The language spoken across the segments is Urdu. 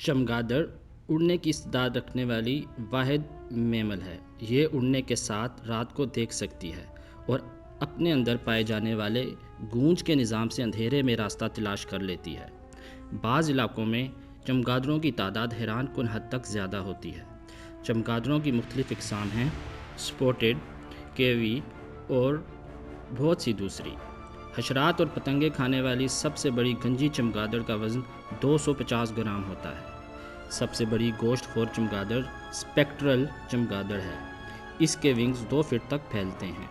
چمگادڑ اڑنے کی استعداد رکھنے والی واحد میمل ہے۔ یہ اڑنے کے ساتھ رات کو دیکھ سکتی ہے اور اپنے اندر پائے جانے والے گونج کے نظام سے اندھیرے میں راستہ تلاش کر لیتی ہے۔ بعض علاقوں میں چمگادڑوں کی تعداد حیران کن حد تک زیادہ ہوتی ہے۔ چمگادڑوں کی مختلف اقسام ہیں: سپوٹڈ، کیوی اور بہت سی دوسری۔ حشرات اور پتنگیں کھانے والی سب سے بڑی گنجی چمگادڑ کا وزن 250 گرام ہوتا ہے۔ سب سے بڑی گوشت خور چمگادڑ سپیکٹرل چمگادڑ ہے۔ اس کے ونگز 2 فٹ تک پھیلتے ہیں۔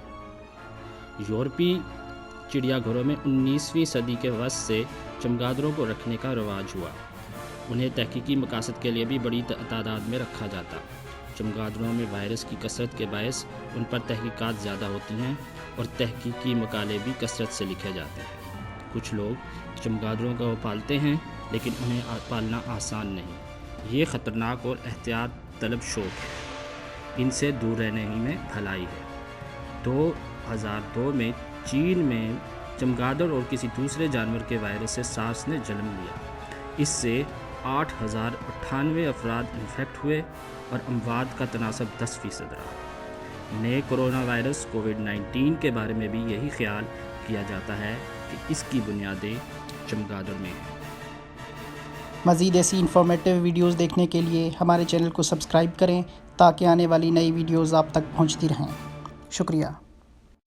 یورپی چڑیا گھروں میں 19ویں صدی کے وسط سے چمگادڑوں کو رکھنے کا رواج ہوا۔ انہیں تحقیقی مقاصد کے لیے بھی بڑی تعداد میں رکھا جاتا۔ چمگادڑوں میں وائرس کی کثرت کے باعث ان پر تحقیقات زیادہ ہوتی ہیں اور تحقیقی مقالے بھی کثرت سے لکھے جاتے ہیں۔ کچھ لوگ چمگادڑوں کو پالتے ہیں لیکن انہیں پالنا آسان نہیں۔ یہ خطرناک اور احتیاط طلب شوق ہے۔ ان سے دور رہنے ہی میں بھلائی ہے۔ 2002 میں چین میں چمگادڑ اور کسی دوسرے جانور کے وائرس سے سارس نے جنم لیا۔ اس سے 8098 افراد انفیکٹ ہوئے اور اموات کا تناسب 10% رہا۔ نئے کرونا وائرس کووڈ-19 کے بارے میں بھی یہی خیال کیا جاتا ہے کہ اس کی بنیادیں چمگادڑ میں ہیں۔ مزید ایسی انفارمیٹیو ویڈیوز دیکھنے کے لیے ہمارے چینل کو سبسکرائب کریں تاکہ آنے والی نئی ویڈیوز آپ تک پہنچتی رہیں۔ شکریہ۔